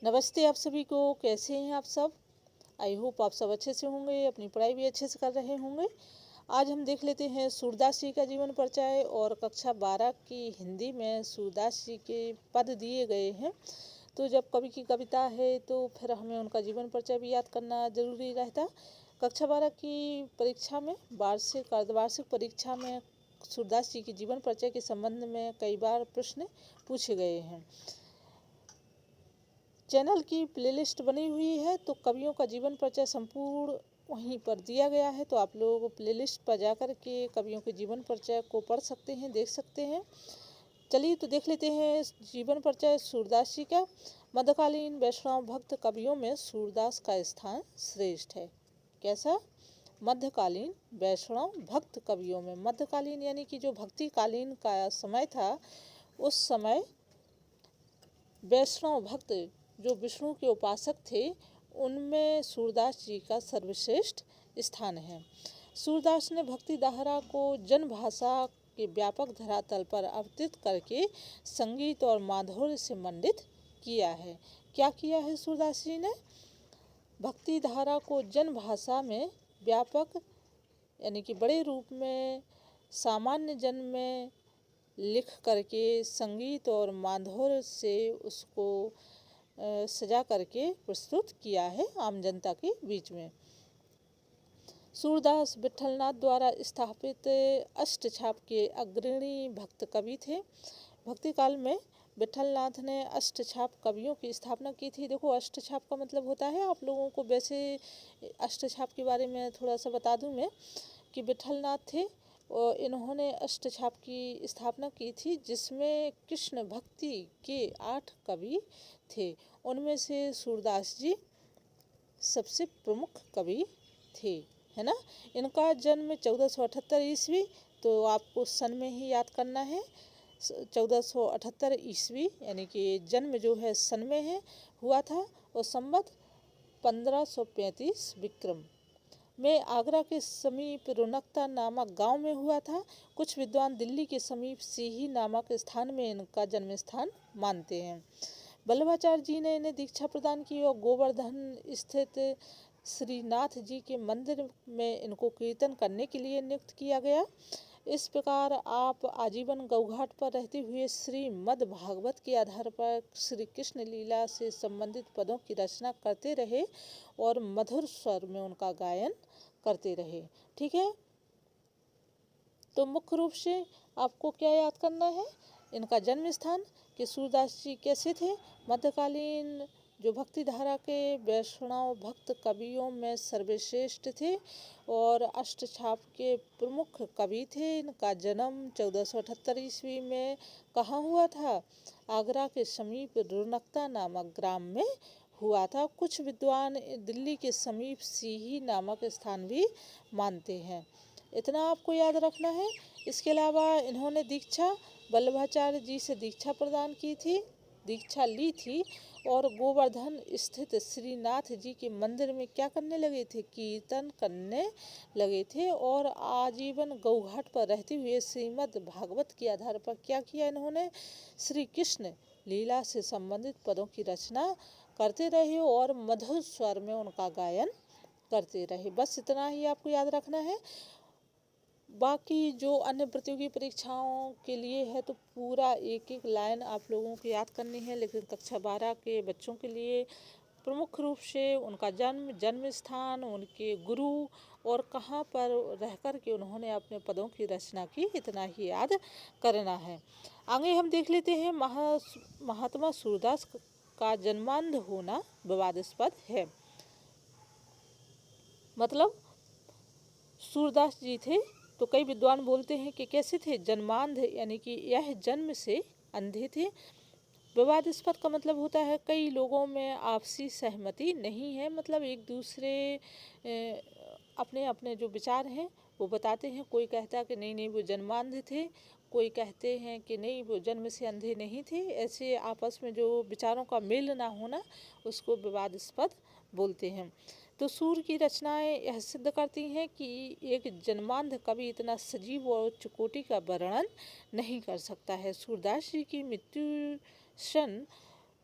नमस्ते आप सभी को। कैसे हैं आप सब? आई होप आप सब अच्छे से होंगे, अपनी पढ़ाई भी अच्छे से कर रहे होंगे। आज हम देख लेते हैं सूरदास जी का जीवन परिचय और कक्षा 12 की हिंदी में सूरदास जी के पद दिए गए हैं। तो जब कवि की कविता है तो फिर हमें उनका जीवन परिचय भी याद करना जरूरी रहता। कक्षा 12 की परीक्षा में वार्षिक अर्धवार्षिक परीक्षा में सूरदास जी के जीवन परिचय के संबंध में कई बार प्रश्न पूछे गए हैं। चैनल की प्लेलिस्ट बनी हुई है तो कवियों का जीवन परिचय संपूर्ण वहीं पर दिया गया है, तो आप लोग प्लेलिस्ट पर जाकर के कवियों के जीवन परिचय को पढ़ सकते हैं, देख सकते हैं। चलिए तो देख लेते हैं जीवन परिचय सूरदास जी का। मध्यकालीन वैष्णव भक्त कवियों में सूरदास का स्थान श्रेष्ठ है। कैसा? मध्यकालीन वैष्णव भक्त कवियों में, मध्यकालीन यानी कि जो भक्ति कालीन का समय था, उस समय वैष्णव भक्त जो विष्णु के उपासक थे उनमें सूरदास जी का सर्वश्रेष्ठ स्थान है। सूरदास ने भक्ति धारा को जन भाषा के व्यापक धरातल पर अवतरित करके संगीत और माधुर्य से मंडित किया है। क्या किया है सूरदास जी ने? भक्ति धारा को जन भाषा में व्यापक यानी कि बड़े रूप में सामान्य जन में लिख करके संगीत और माधुर्य से उसको सजा करके प्रस्तुत किया है आम जनता के बीच में। सूरदास विठलनाथ द्वारा स्थापित अष्टछाप के अग्रणी भक्त कवि थे। भक्ति काल में विठलनाथ ने अष्टछाप कवियों की स्थापना की थी। देखो, अष्टछाप का मतलब होता है, आप लोगों को वैसे अष्टछाप के बारे में थोड़ा सा बता दूं मैं कि विठलनाथ थे और इन्होंने अष्टछाप की स्थापना की थी, जिसमें कृष्ण भक्ति के 8 कवि थे। उनमें से सूरदास जी सबसे प्रमुख कवि थे, है ना। इनका जन्म 1478 ईस्वी, तो आपको सन में ही याद करना है। 1478 ईस्वी यानी कि जन्म जो है सन में है हुआ था, और संवत 1535 विक्रम में आगरा के समीप रोनकता नामक गांव में हुआ था। कुछ विद्वान दिल्ली के समीप सीही नामक स्थान में इनका जन्म स्थान मानते हैं। वल्लभाचार्य जी ने इन्हें दीक्षा प्रदान की और गोवर्धन स्थित श्रीनाथ जी के मंदिर में इनको कीर्तन करने के लिए नियुक्त किया गया। इस प्रकार आप आजीवन गौघाट पर रहते हुए श्रीमद् भागवत के आधार पर श्री कृष्ण लीला से संबंधित पदों की रचना करते रहे और मधुर स्वर में उनका गायन करते रहे। ठीक है, तो मुख्य रूप से आपको क्या याद करना है? इनका जन्म स्थान, कि सूरदास जी कैसे थे, मध्यकालीन जो भक्ति धारा के वैष्णव भक्त कवियों में सर्वश्रेष्ठ थे और अष्टछाप के प्रमुख कवि थे। इनका जन्म 1478 ईस्वी में कहाँ हुआ था? आगरा के समीप रुनकता नामक ग्राम में हुआ था। कुछ विद्वान दिल्ली के समीप सीही नामक स्थान भी मानते हैं। इतना आपको याद रखना है। इसके अलावा इन्होंने दीक्षा वल्लभाचार्य जी से दीक्षा प्रदान की थी, दीक्षा ली थी, और गोवर्धन स्थित श्रीनाथ जी के मंदिर में क्या करने लगे थे? कीर्तन करने लगे थे। और आजीवन गौघाट पर रहते हुए श्रीमद् भागवत के आधार पर क्या किया इन्होंने? श्री कृष्ण लीला से संबंधित पदों की रचना करते रहे और मधुर स्वर में उनका गायन करते रहे। बस इतना ही आपको याद रखना है। बाकी जो अन्य प्रतियोगी परीक्षाओं के लिए है तो पूरा एक एक लाइन आप लोगों को याद करनी है, लेकिन कक्षा 12 के बच्चों के लिए प्रमुख रूप से उनका जन्म स्थान, उनके गुरु और कहाँ पर रह कर के उन्होंने अपने पदों की रचना की, इतना ही याद करना है। आगे हम देख लेते हैं महात्मा सूरदास का जन्मांध होना विवादास्पद है। मतलब सूरदास जी थे तो कई विद्वान बोलते हैं कि कैसे थे? जन्मांध यानी कि यह जन्म से अंधे थे। विवादास्पद का मतलब होता है कई लोगों में आपसी सहमति नहीं है, मतलब एक दूसरे अपने अपने जो विचार हैं वो बताते हैं। कोई कहता है कि नहीं नहीं वो जन्मांध थे, कोई कहते हैं कि नहीं वो जन्म से अंधे नहीं थे। ऐसे आपस में जो विचारों का मेल ना होना उसको विवादास्पद बोलते हैं। तो सूर की रचनाएं यह सिद्ध करती हैं कि एक जन्मांध कवि इतना सजीव और उच्च कोटि का वर्णन नहीं कर सकता है। सूरदास जी की मृत्यु सन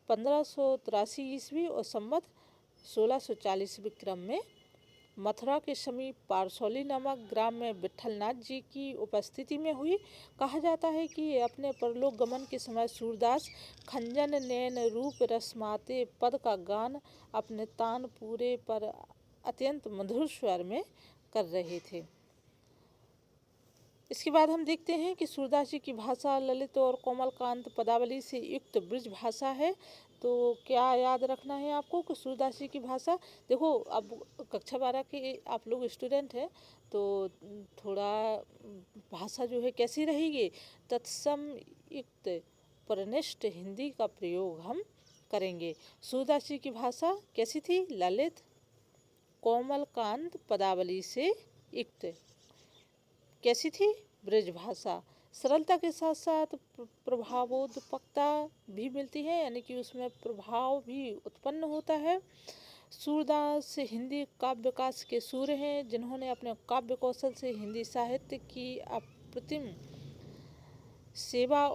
1583 ईस्वी और संवत 1640 विक्रम में मथुरा के समीप पारसौली नामक ग्राम में विट्ठलनाथ जी की उपस्थिति में हुई। कहा जाता है कि अपने परलोक गमन के समय सूरदास खंजन नैन रूप रसमाते पद का गान अपने तान पूरे पर अत्यंत मधुर स्वर में कर रहे थे। इसके बाद हम देखते हैं कि सूरदास जी की भाषा ललित और कोमलकांत पदावली से युक्त ब्रज भाषा है। तो क्या याद रखना है आपको कि सूरदास जी की भाषा, देखो अब कक्षा 12 के आप लोग स्टूडेंट हैं तो थोड़ा भाषा जो है कैसी रहेगी, तत्सम युक्त परनिष्ठ हिंदी का प्रयोग हम करेंगे। सूरदास जी की भाषा कैसी थी? ललित कोमलकांत पदावली से युक्त। कैसी थी? ब्रज भाषा। सरलता के साथ साथ प्रभावोत्पकता भी मिलती है, यानी कि उसमें प्रभाव भी उत्पन्न होता है। सूरदास हिंदी काव्य विकास के सूर्य हैं, जिन्होंने अपने काव्य कौशल से हिंदी साहित्य की अप्रतिम सेवा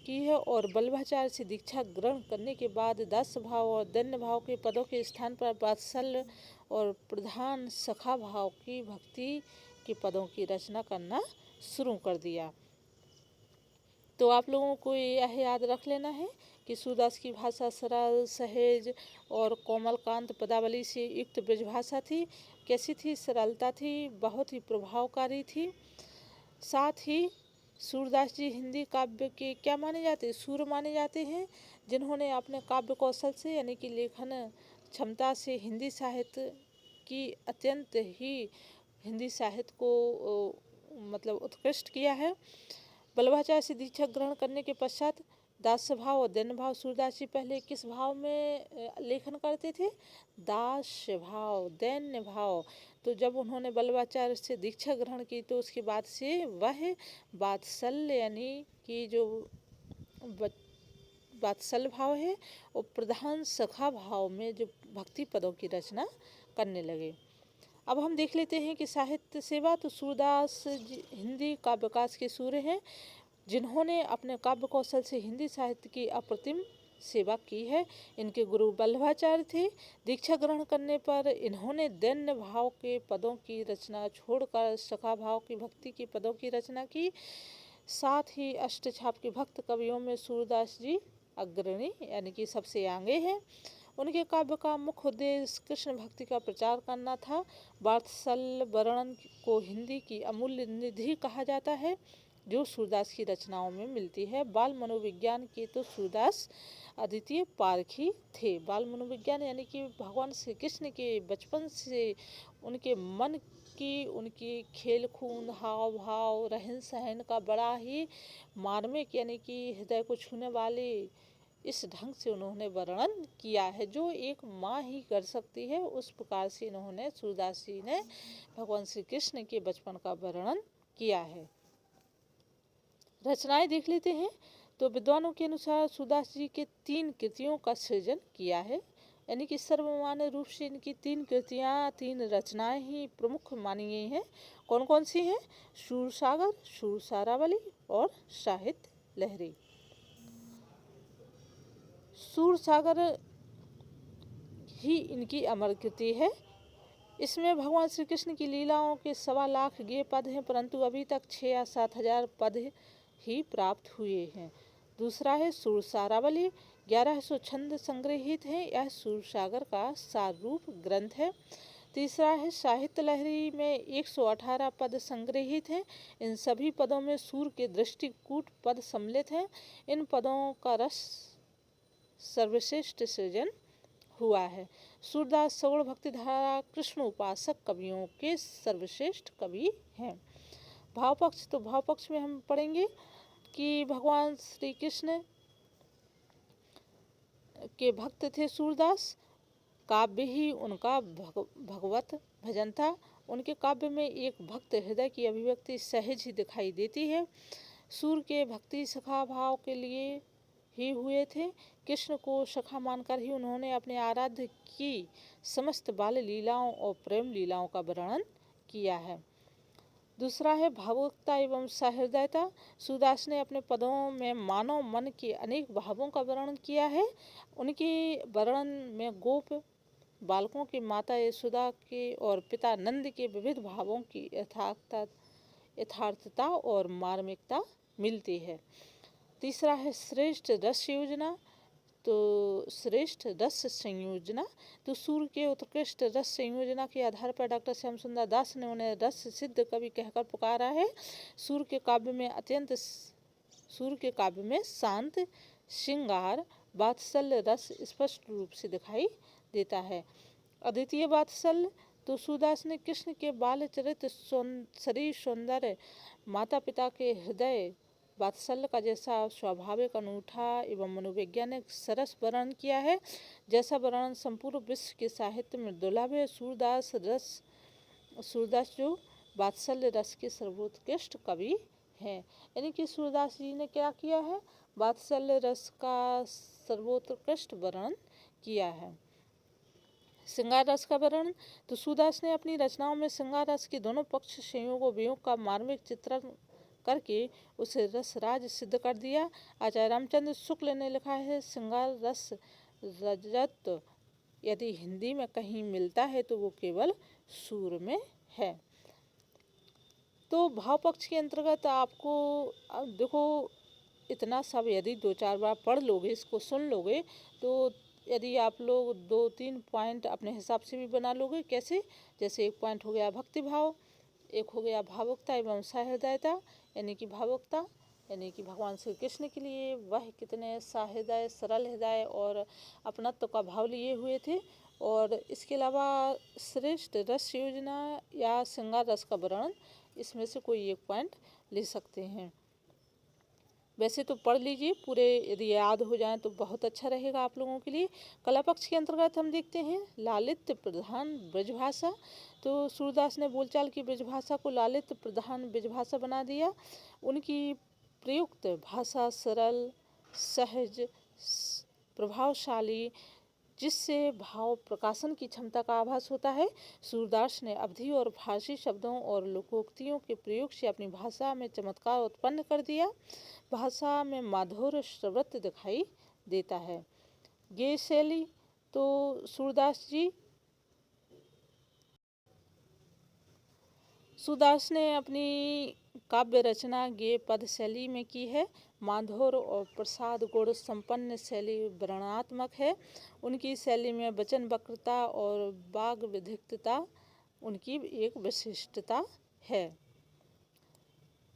की है और वल्लभाचार्य से दीक्षा ग्रहण करने के बाद दास भाव और दैन्य भाव के पदों के स्थान पर वात्सल्य और प्रधान सखा भाव की भक्ति के पदों की रचना करना शुरू कर दिया। तो आप लोगों को यह याद रख लेना है कि सूरदास की भाषा सरल सहज और कोमलकांत पदावली से युक्त ब्रजभाषा थी। कैसी थी? सरलता थी, बहुत ही प्रभावकारी थी। साथ ही सूरदास जी हिंदी काव्य के क्या माने जाते हैं? सूर माने जाते हैं, जिन्होंने अपने काव्य कौशल से यानी कि लेखन क्षमता से हिंदी साहित्य की अत्यंत ही हिंदी साहित्य को मतलब उत्कृष्ट किया है। वल्लभाचार्य से दीक्षा ग्रहण करने के पश्चात दास भाव और दैन्य भाव, सूरदास जी पहले किस भाव में लेखन करते थे? दास भाव, दैन्य भाव। तो जब उन्होंने वल्लभाचार्य से दीक्षा ग्रहण की तो उसके बाद से वह वात्सल्य यानी कि जो वात्सल्य भाव है और प्रधान सखा भाव में जो भक्ति पदों की रचना करने लगे। अब हम देख लेते हैं कि साहित्य सेवा। तो सूरदास हिंदी काव्य विकास के सूर्य हैं, जिन्होंने अपने काव्य कौशल से हिंदी साहित्य की अप्रतिम सेवा की है। इनके गुरु वल्लभाचार्य थे। दीक्षा ग्रहण करने पर इन्होंने दैन्य भाव के पदों की रचना छोड़कर सखा भाव की भक्ति के पदों की रचना की। साथ ही अष्टछाप के भक्त कवियों में सूरदास जी अग्रणी यानी कि सबसे आगे हैं। उनके काव्य का मुख्य उद्देश्य कृष्ण भक्ति का प्रचार करना था। वात्सल्य वर्णन को हिंदी की अमूल्य निधि कहा जाता है, जो सूरदास की रचनाओं में मिलती है। बाल मनोविज्ञान के तो सूरदास अद्वितीय पारखी थे। बाल मनोविज्ञान यानी कि भगवान श्री कृष्ण के बचपन से उनके मन की, उनकी खेल खून, हाव भाव, रहन सहन का बड़ा ही मार्मिक यानी कि हृदय को छूने वाले इस ढंग से उन्होंने वर्णन किया है, जो एक माँ ही कर सकती है। उस प्रकार से इन्होंने सूरदास जी ने भगवान श्री कृष्ण के बचपन का वर्णन किया है। रचनाएं देख लेते हैं। तो विद्वानों के अनुसार सूरदास जी के 3 कृतियों का सृजन किया है, यानी कि सर्वमान्य रूप से इनकी 3 कृतियाँ, 3 रचनाएं ही प्रमुख मानी गई हैं। कौन कौन सी हैं? सूरसागर, सूरसारावली और साहित्य लहरी। सूरसागर ही इनकी अमर कृति है। इसमें भगवान श्री कृष्ण की लीलाओं के 1.25 लाख गेय पद हैं, परंतु अभी तक 6 या 7 हजार पद ही प्राप्त हुए हैं। दूसरा है सूरसारावली, 1100 छंद संग्रहित हैं। यह सूरसागर का साररूप ग्रंथ है। तीसरा है साहित्य लहरी में 118 पद संग्रहित हैं। इन सभी पदों में सूर के दृष्टिकूट पद सम्मिलित हैं। इन पदों का रस सर्वश्रेष्ठ सृजन हुआ है। सूरदास सगुण भक्तिधारा कृष्ण उपासक कवियों के सर्वश्रेष्ठ कवि हैं। भाव पक्ष, तो भाव पक्ष में हम पढ़ेंगे कि भगवान श्री कृष्ण के भक्त थे सूरदास। काव्य ही उनका भगवत भजन था। उनके काव्य में एक भक्त हृदय की अभिव्यक्ति सहज ही दिखाई देती है। सूर के भक्ति सखा भाव के लिए ही हुए थे। कृष्ण को सखा मानकर ही उन्होंने अपने आराध्य की समस्त बाल लीलाओं और प्रेम लीलाओं का वर्णन किया है। दूसरा है भावुकता एवं सहृदयता। सूरदास ने अपने पदों में मानव मन के अनेक भावों का वर्णन किया है। उनके वर्णन में गोप बालकों की माता यशोदा के और पिता नंद के विविध भावों की यथार्थता और मार्मिकता मिलती है। तीसरा है श्रेष्ठ रस योजना। तो श्रेष्ठ रस संयोजना, तो सूर के उत्कृष्ट रस संयोजना के आधार पर डॉक्टर श्याम सुंदर दास ने उन्हें रस सिद्ध कवि कहकर पुकारा है। सूर के काव्य में शांत, श्रृंगार, वात्सल्य रस स्पष्ट रूप से दिखाई देता है। अद्वितीय वात्सल्य, तो सूरदास ने कृष्ण के बाल चरित्र, शरीर सौंदर्य, माता पिता के हृदय वात्सल्य का जैसा स्वाभाविक, अनूठा एवं मनोवैज्ञानिक सरस वर्णन किया है, जैसा वर्णन संपूर्ण विश्व के साहित्य में दुर्लभ है। सूरदास जो वात्सल्य रस के सर्वोत्कृष्ट कवि हैं। यानी कि सूरदास जी ने क्या किया है, वात्सल्य रस का सर्वोत्कृष्ट वर्णन किया है। श्रृंगार रस का वर्णन, तो सूरदास ने अपनी रचनाओं में श्रृंगार रस के दोनों पक्ष, संयोग वियोग का मार्मिक चित्रण करके उसे रस राज सिद्ध कर दिया। आचार्य रामचंद्र शुक्ल ने लिखा है, श्रृंगार रस रजत यदि हिंदी में कहीं मिलता है तो वो केवल सूर में है। तो भाव पक्ष के अंतर्गत आपको देखो इतना सब यदि 2-4 बार पढ़ लोगे, इसको सुन लोगे, तो यदि आप लोग 2-3 पॉइंट अपने हिसाब से भी बना लोगे। कैसे? जैसे एक पॉइंट हो गया भक्ति भाव, एक हो गया भावुकता एवं सहृदयता, यानी कि भावुकता यानी कि भगवान श्री कृष्ण के लिए वह कितने सहृदय, सरल हृदय और अपनत्व का भाव लिए हुए थे। और इसके अलावा श्रेष्ठ रस योजना या श्रृंगार रस का वर्णन, इसमें से कोई एक पॉइंट ले सकते हैं। वैसे तो पढ़ लीजिए पूरे, यदि याद हो जाए तो बहुत अच्छा रहेगा आप लोगों के लिए। कला पक्ष के अंतर्गत हम देखते हैं लालित्य प्रधान ब्रजभाषा। तो सूरदास ने बोलचाल की ब्रजभाषा को लालित्य प्रधान ब्रजभाषा बना दिया। उनकी प्रयुक्त भाषा सरल, सहज, प्रभावशाली, जिससे भाव प्रकाशन की क्षमता का आभास होता है। सूरदास ने अवधि और फारसी शब्दों और लोकोक्तियों के प्रयोग से अपनी भाषा में चमत्कार उत्पन्न कर दिया। भाषा में माधुर्य प्रवृत्ति दिखाई देता है। गेय शैली, तो सूरदास ने अपनी काव्य रचना गेय पद शैली में की है। माधुर्य और प्रसाद गुण संपन्न शैली वर्णनात्मक है। उनकी शैली में वचन वक्रता और वाग विधिकता उनकी एक विशिष्टता है।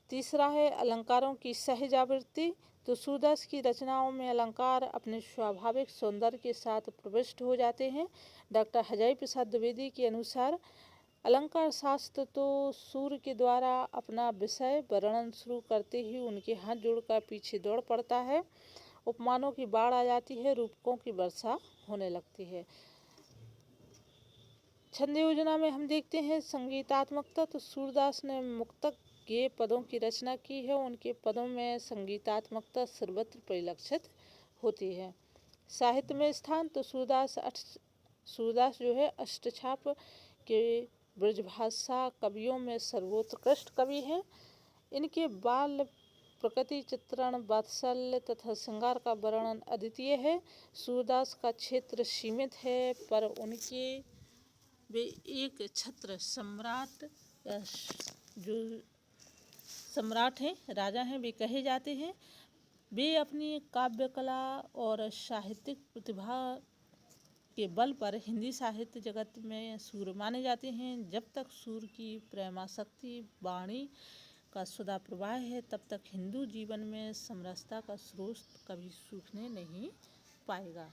तीसरा है अलंकारों की सहज आवृत्ति। तो सूरदास की रचनाओं में अलंकार अपने स्वाभाविक सौंदर्य के साथ प्रविष्ट हो जाते हैं। डॉक्टर हजारी प्रसाद द्विवेदी के अनुसार अलंकार शास्त्र तो सूर के द्वारा अपना विषय वर्णन शुरू करते ही उनके हाथ जोड़कर पीछे दौड़ पड़ता है। उपमानों की बाढ़ आ जाती है, रूपकों की वर्षा होने लगती है। छंद योजना में हम देखते हैं संगीतात्मकता। तो सूरदास ने मुक्तक के पदों की रचना की है। उनके पदों में संगीतात्मकता सर्वत्र परिलक्षित होती है। साहित्य में स्थान, तो सूरदास जो है अष्टछाप के ब्रजभाषा कवियों में सर्वोत्कृष्ट कवि हैं। इनके बाल प्रकृति चित्रण, वात्सल्य तथा श्रृंगार का वर्णन अद्वितीय है। सूरदास का क्षेत्र सीमित है, पर उनके वे एक छत्र सम्राट या जो सम्राट हैं, राजा हैं, वे कहे जाते हैं। वे अपनी काव्य कला और साहित्यिक प्रतिभा के बल पर हिंदी साहित्य जगत में सूर माने जाते हैं। जब तक सूर की प्रेमासक्ति वाणी का सुधा प्रवाह है, तब तक हिंदू जीवन में समरसता का स्रोत कभी सूखने नहीं पाएगा।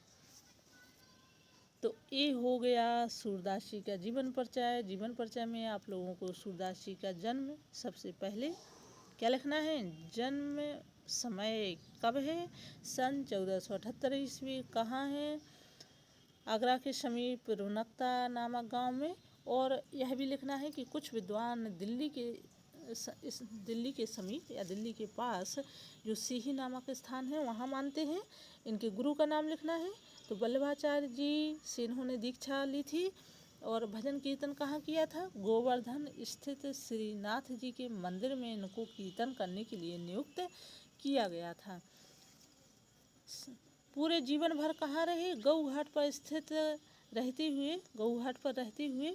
तो ये हो गया सूरदास जी का जीवन परिचय। जीवन परिचय में आप लोगों को सूरदास जी का जन्म सबसे पहले क्या लिखना है, जन्म समय कब है, सन 1478 ईस्वी, कहाँ है, आगरा के समीप रौनकता नामक गांव में। और यह भी लिखना है कि कुछ विद्वान दिल्ली के समीप या दिल्ली के पास जो सीही नामक स्थान है वहाँ मानते हैं। इनके गुरु का नाम लिखना है। तो वल्लभाचार्य जी से इन्होंने दीक्षा ली थी। और भजन कीर्तन कहाँ किया था? गोवर्धन स्थित श्रीनाथ जी के मंदिर में इनको कीर्तन करने के लिए नियुक्त किया गया था। पूरे जीवन भर कहाँ रहे? गऊ घाट पर स्थित गऊ घाट पर रहते हुए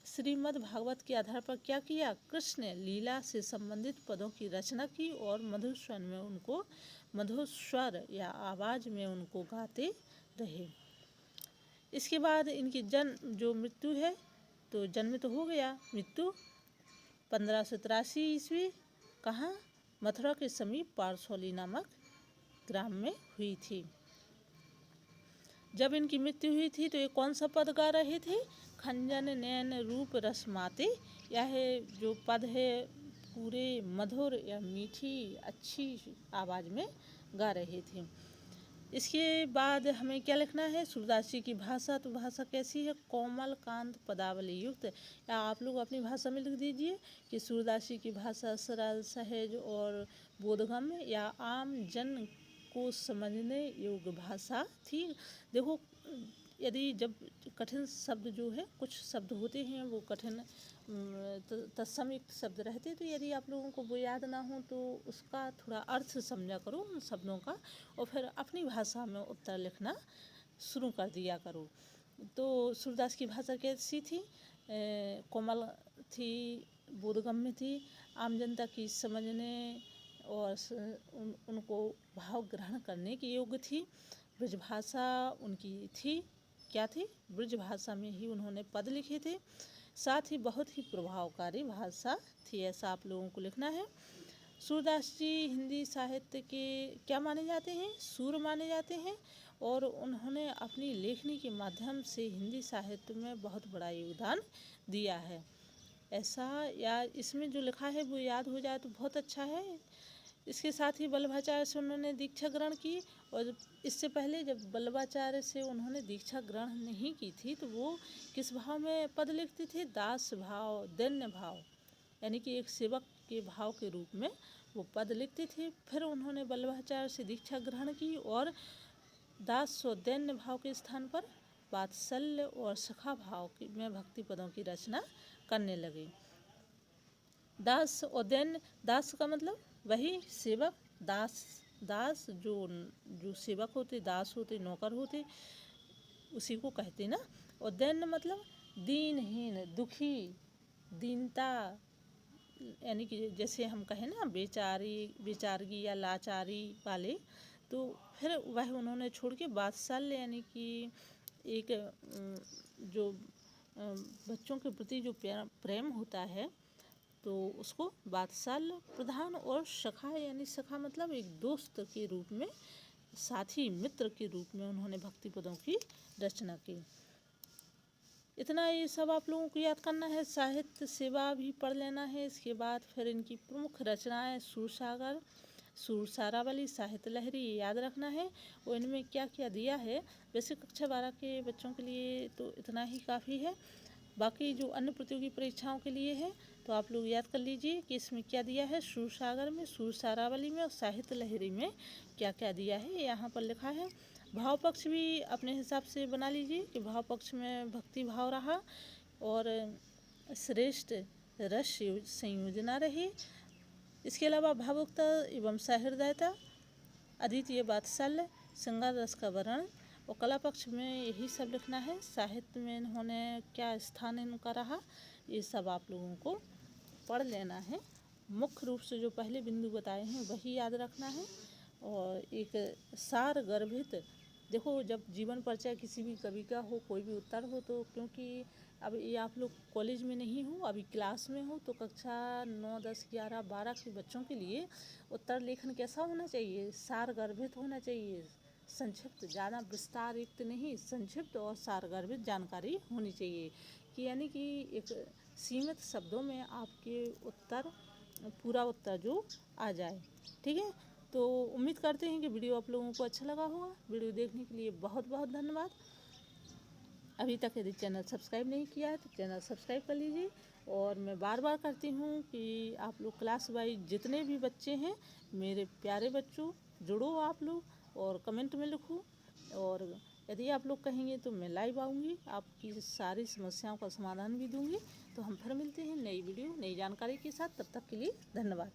श्रीमद् भागवत के आधार पर क्या किया? कृष्ण लीला से संबंधित पदों की रचना की और मधुर स्वर या आवाज में उनको गाते रहे। इसके बाद इनकी मृत्यु है, तो जन्म तो हो गया, मृत्यु 1583 ईस्वी कहाँ? मथुरा के समीप पारसौली नामक ग्राम में हुई थी। जब इनकी मृत्यु हुई थी तो ये कौन सा पद गा रहे थे? खंजन नयन रूप रस माते। यह जो पद है पूरे मधुर या मीठी अच्छी आवाज़ में गा रहे थे। इसके बाद हमें क्या लिखना है? सूरदास जी की भाषा, तो भाषा कैसी है? कोमल कांत पदावली युक्त। या आप लोग अपनी भाषा में लिख दीजिए कि सूरदास जी की भाषा सरल सहज और बोधगम्य या आम जन को समझने योग्य भाषा थी। देखो, यदि जब कठिन शब्द जो है, कुछ शब्द होते हैं वो कठिन तत्समयुक्त शब्द रहते, तो यदि आप लोगों को वो याद ना हो तो उसका थोड़ा अर्थ समझा करो उन शब्दों का, और फिर अपनी भाषा में उत्तर लिखना शुरू कर दिया करो। तो सूरदास की भाषा कैसी थी? कोमल थी, बोधगम्य थी, आम जनता की समझने और उनको भाव ग्रहण करने की योग्य थी। ब्रजभाषा उनकी थी, क्या थी? ब्रजभाषा में ही उन्होंने पद लिखे थे। साथ ही बहुत ही प्रभावकारी भाषा थी, ऐसा आप लोगों को लिखना है। सूरदास जी हिंदी साहित्य के क्या माने जाते हैं? सूर माने जाते हैं, और उन्होंने अपनी लेखनी के माध्यम से हिंदी साहित्य में बहुत बड़ा योगदान दिया है। ऐसा, या इसमें जो लिखा है वो याद हो जाए तो बहुत अच्छा है। इसके साथ ही वल्लभाचार्य से उन्होंने दीक्षा ग्रहण की, और इससे पहले जब वल्लभाचार्य से उन्होंने दीक्षा ग्रहण नहीं की थी तो वो किस भाव में पद लिखते थे? दास भाव, दैन्य भाव, यानी कि एक सेवक के भाव के रूप में वो पद लिखते थे। फिर उन्होंने वल्लभाचार्य से दीक्षा ग्रहण की और दास और दैन्य भाव के स्थान पर वात्सल्य और सखा भाव में भक्ति पदों की रचना करने लगे। दास और दैन्य, दास का मतलब वही सेवक, दास जो सेवक होते, दास होते, नौकर होते, उसी को कहते ना। और दैन्य मतलब दीनहीन, दुखी, दीनता, यानी कि जैसे हम कहें ना बेचारगी या लाचारी वाले, तो फिर वह उन्होंने छोड़ के वात्सल्य, यानी कि एक जो बच्चों के प्रति जो प्रेम होता है तो उसको वात्सल्य प्रधान, और सखा, यानी सखा मतलब एक दोस्त के रूप में, साथी मित्र के रूप में उन्होंने भक्ति पदों की रचना की। इतना ये सब आप लोगों को याद करना है। साहित्य सेवा भी पढ़ लेना है। इसके बाद फिर इनकी प्रमुख रचनाएं सूरसागर, सूरसारावली, साहित्य लहरी, ये याद रखना है। और इनमें क्या क्या दिया है, वैसे कक्षा 12 के बच्चों के लिए तो इतना ही काफ़ी है। बाकी जो अन्य प्रतियोगी परीक्षाओं के लिए है तो आप लोग याद कर लीजिए कि इसमें क्या दिया है, सूरसागर में, सूरसारावली में और साहित्य लहरी में क्या क्या दिया है, यहाँ पर लिखा है। भाव पक्ष भी अपने हिसाब से बना लीजिए कि भाव पक्ष में भक्ति भाव रहा और श्रेष्ठ रस संयोजना रही। इसके अलावा भावुकता एवं सहृदयता, अद्वितीय वात्सल्य, श्रृंगार रस का वर्णन, और कला पक्ष में यही सब लिखना है। साहित्य में इन्होंने क्या स्थान इनका रहा, ये सब आप लोगों को पढ़ लेना है। मुख्य रूप से जो पहले बिंदु बताए हैं वही याद रखना है। और एक सार गर्भित, देखो जब जीवन परिचय किसी भी कवि का हो, कोई भी उत्तर हो, तो क्योंकि अब ये आप लोग कॉलेज में नहीं हो, अभी क्लास में हो, तो कक्षा 9, 10, 11, 12 के बच्चों के लिए उत्तर लेखन कैसा होना चाहिए? सार गर्भित होना चाहिए, संक्षिप्त, ज़्यादा विस्तार युक्त नहीं, संक्षिप्त और सारगर्भित जानकारी होनी चाहिए, कि यानी कि एक सीमित शब्दों में आपके उत्तर, पूरा उत्तर जो आ जाए। ठीक है, तो उम्मीद करते हैं कि वीडियो आप लोगों को अच्छा लगा होगा। वीडियो देखने के लिए बहुत बहुत धन्यवाद। अभी तक यदि चैनल सब्सक्राइब नहीं किया है तो चैनल सब्सक्राइब कर लीजिए। और मैं बार बार करती हूँ कि आप लोग क्लास वाइज जितने भी बच्चे हैं, मेरे प्यारे बच्चों, जुड़ो आप लोग और कमेंट में लिखो, और यदि आप लोग कहेंगे तो मैं लाइव आऊँगी, आपकी सारी समस्याओं का समाधान भी दूँगी। तो हम फिर मिलते हैं नई वीडियो नई जानकारी के साथ, तब तक के लिए धन्यवाद।